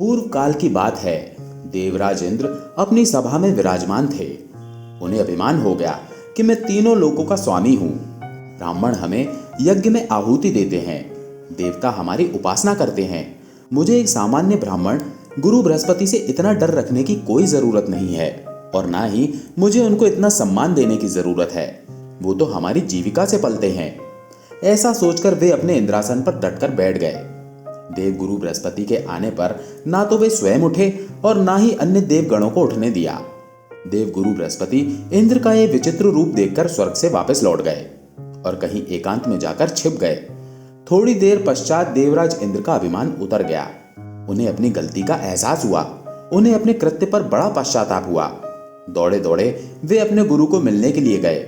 पूर्व काल की बात है। देवराज इंद्र अपनी सभा में विराजमान थे। उन्हें अभिमान हो गया कि मैं तीनों लोकों का स्वामी हूँ। ब्राह्मण हमें यज्ञ में आहुति देते हैं, देवता हमारी उपासना करते हैं। मुझे एक सामान्य ब्राह्मण गुरु बृहस्पति से इतना डर रखने की कोई जरूरत नहीं है, और ना ही मुझे उनको इतना सम्मान देने की जरूरत है। वो तो हमारी जीविका से पलते हैं। ऐसा सोचकर वे अपने इंद्रासन पर डटकर बैठ गए। देव गुरु बृहस्पति के आने पर ना तो वे स्वयं उठे और ना ही अन्य देवगणों को उठने दिया। देव गुरु बृहस्पति इंद्र का ये विचित्र रूप देखकर स्वर्ग से वापस लौट गए और कहीं एकांत में जाकर छिप गए। थोड़ी देर पश्चात देवराज इंद्र का अभिमान उतर गया। उन्हें अपनी गलती का एहसास हुआ। उन्हें अपने कृत्य पर बड़ा पश्चाताप हुआ। दौड़े दौड़े वे अपने गुरु को मिलने के लिए गए,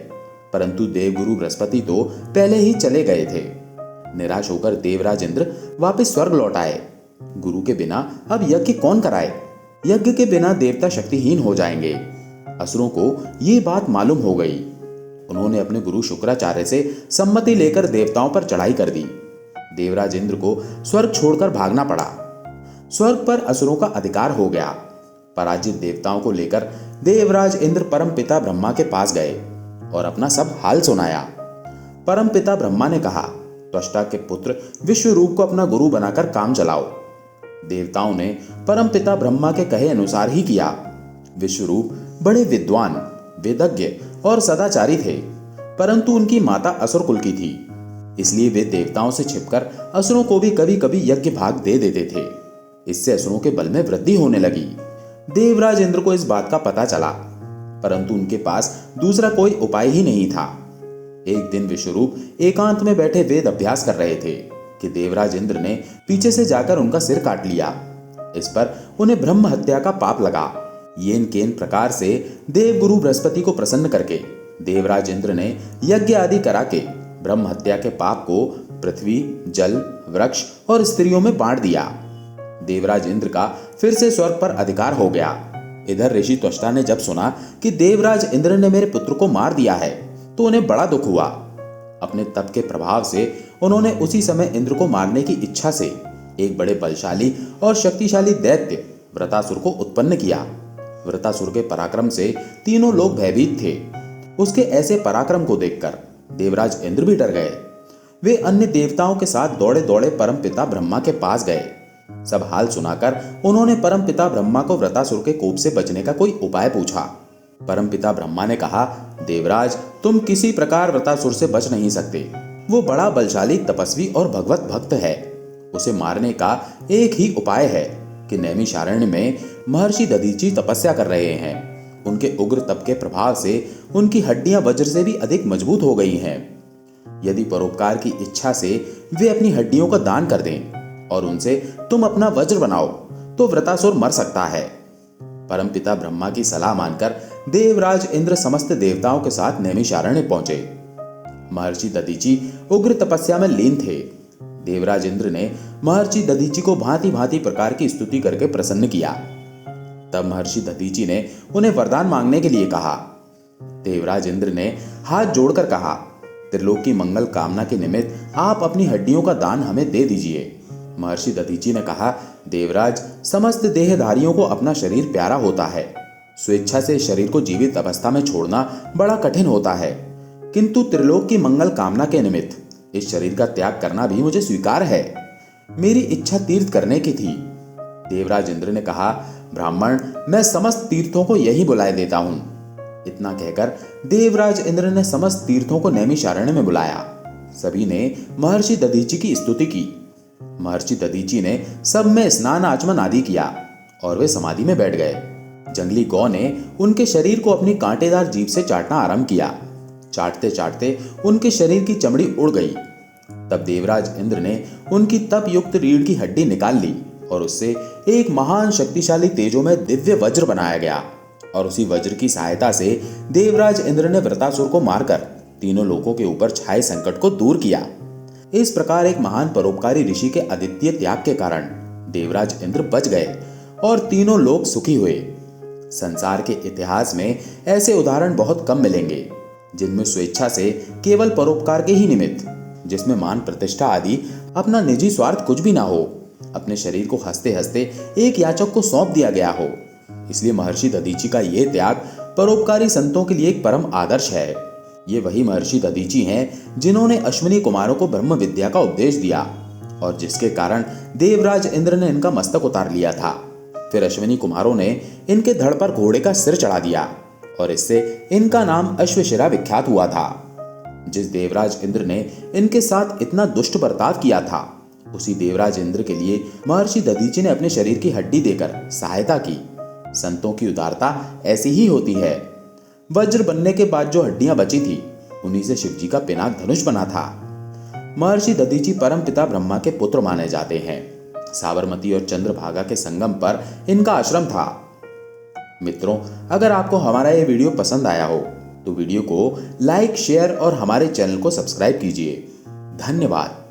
परंतु देव गुरु बृहस्पति तो पहले ही चले गए थे। निराश होकर देवराज इंद्र वापस स्वर्ग लौट आए। गुरु के बिना अब यज्ञ कौन कराए? यज्ञ के बिना देवता शक्तिहीन हो जाएंगे। असुरों को ये बात मालूम हो गई। उन्होंने अपने गुरु शुक्राचार्य से सम्मति लेकर देवताओं पर चढ़ाई कर दी। देवराज इंद्र को स्वर्ग छोड़कर भागना पड़ा। स्वर्ग पर असुरों का अधिकार हो गया। पराजित देवताओं को लेकर देवराज इंद्र परमपिता ब्रह्मा के पास गए और अपना सब हाल सुनाया। परमपिता ब्रह्मा ने कहा, त्वष्टा के पुत्र विश्वरूप को अपना गुरु बनाकर काम चलाओ। देवताओं ने परमपिता ब्रह्मा के कहे अनुसार ही किया। विश्वरूप बड़े विद्वान, वेदज्ञ और सदाचारी थे, परंतु उनकी माता असुर कुल की थी। इसलिए वे देवताओं से छिपकर असुरों को भी कभी कभी यज्ञ भाग दे देते थे। इससे असुरों के बल में वृद्धि होने लगी। देवराज इंद्र को इस बात का पता चला, परंतु उनके पास दूसरा कोई उपाय ही नहीं था। एक दिन विश्वरूप एकांत में बैठे वेद अभ्यास कर रहे थे कि देवराज इंद्र ने पीछे से जाकर उनका सिर काट लिया। इस पर उन्हें ब्रह्म हत्या का पाप लगा। येन केन प्रकार से देव गुरु बृहस्पति को प्रसन्न करके देवराज इंद्र ने यज्ञ आदि करा के ब्रह्म हत्या के पाप को पृथ्वी, जल, वृक्ष और स्त्रियों में बांट दिया। देवराज इंद्र का फिर से स्वर्ग पर अधिकार हो गया। इधर ऋषि त्वष्टा ने जब सुना कि देवराज इंद्र ने मेरे पुत्र को मार दिया है तो उन्हें बड़ा दुख हुआ। अपने तप के प्रभाव से उन्होंने उसी समय इंद्र को मारने की इच्छा से एक बड़े बलशाली और शक्तिशाली दैत्य वृतासुर को उत्पन्न किया। वृतासुर के पराक्रम से तीनों लोग भयभीत थे। उसके ऐसे पराक्रम को देखकर देवराज इंद्र भी डर गए। वे अन्य देवताओं के साथ दौड़े दौड़े परमपिता ब्रह्मा के पास गए। सब हाल सुनाकर उन्होंने परमपिता ब्रह्मा को वृतासुर के कोप से बचने का कोई उपाय पूछा। परमपिता ब्रह्मा ने कहा, देवराज, तुम किसी प्रकार वृतासुर से बच नहीं सकते। वो बड़ा बलशाली, तपस्वी और भगवत भक्त है। उसे मारने का एक ही उपाय है कि नैमिषारण्य में महर्षि दधीचि तपस्या कर रहे हैं। उनके उग्र तप के प्रभाव से उनकी हड्डियां वज्र से भी अधिक मजबूत हो गई हैं। यदि परोपकार की इच्छा से वे अपनी हड्डियों का दान कर दें और उनसे तुम अपना वज्र बनाओ तो वृतासुर मर सकता है। परमपिता ब्रह्मा की सलाह मानकर देवराज इंद्र समस्त देवताओं के साथ नैमिषारण्य पहुंचे। महर्षि दधीचि उग्र तपस्या में लीन थे। देवराज इंद्र ने महर्षि दधीचि को भांति भांति प्रकार की स्तुति करके प्रसन्न किया। तब महर्षि दधीचि ने उन्हें वरदान मांगने के लिए कहा। देवराज इंद्र ने हाथ जोड़कर कहा, त्रिलोक की मंगल कामना के निमित्त आप अपनी हड्डियों का दान हमें दे दीजिए। महर्षि दधीचि ने कहा, देवराज, समस्त देहधारियों को अपना शरीर प्यारा होता है। स्वेच्छा से शरीर को जीवित अवस्था में छोड़ना बड़ा कठिन होता है, किंतु त्रिलोक की मंगल कामना के निमित्त इस शरीर का त्याग करना भी मुझे स्वीकार है। मेरी इच्छा तीर्थ करने की थी। देवराज इंद्र ने कहा, ब्राह्मण, मैं समस्त तीर्थों को यही बुलाए देता हूं। इतना कहकर देवराज इंद्र ने समस्त तीर्थों को नैमिषारण्य में बुलाया। सभी ने महर्षि दधीचि की स्तुति की। महर्षि दधीचि ने सब में स्नान आचमन आदि किया और वे समाधि में बैठ गए। जंगली गौ ने उनके शरीर को अपनी कांटेदार जीभ से चाटना आरंभ किया। चाटते चाटते उनके शरीर की चमड़ी उड़ गई। तब देवराज इंद्र ने उनकी तप युक्त रीढ़ की हड्डी निकाल ली और उससे एक महान शक्तिशाली तेजोमय दिव्य वज्र बनाया गया। और उसी वज्र की सहायता से देवराज इंद्र ने वृतासुर को मारकर तीनों लोकों के ऊपर छाए संकट को दूर किया। इस प्रकार एक महान परोपकारी ऋषि के अद्वितीय त्याग के कारण देवराज इंद्र बच गए और तीनों लोग सुखी हुए। संसार के इतिहास में ऐसे उदाहरण बहुत कम मिलेंगे जिनमें स्वेच्छा से केवल परोपकार के ही निमित्त, जिसमें मान प्रतिष्ठा आदि अपना निजी स्वार्थ कुछ भी ना हो, अपने शरीर को हंसते हंसते एक याचक को सौंप दिया गया हो। इसलिए महर्षि दधीचि का यह त्याग परोपकारी संतों के लिए एक परम आदर्श है। ये वही महर्षि दधीचि हैं जिन्होंने अश्विनी कुमारों को ब्रह्म विद्या का उपदेश दिया और जिसके कारण देवराज इंद्र ने इनका मस्तक उतार लिया था। फिर अश्विनी कुमारों ने इनके धड़ पर घोड़े का सिर चढ़ा दिया और इससे इनका नाम अश्वशिरा विख्यात हुआ था। जिस देवराज इंद्र ने इनके साथ इतना दुष्ट बर्ताव किया था, उसी देवराज इंद्र के लिए महर्षि दधीचि ने अपने शरीर की हड्डी देकर सहायता की। संतों की उदारता ऐसी ही होती है। वज्र बनने के बाद जो हड्डियां बची थी, उन्हीं से शिवजी का पिनाक धनुष बना था। महर्षि दधीचि परम पिता ब्रह्मा के पुत्र माने जाते हैं। साबरमती और चंद्रभागा के संगम पर इनका आश्रम था। मित्रों, अगर आपको हमारा ये वीडियो पसंद आया हो तो वीडियो को लाइक, शेयर और हमारे चैनल को सब्सक्राइब कीजिए। धन्यवाद।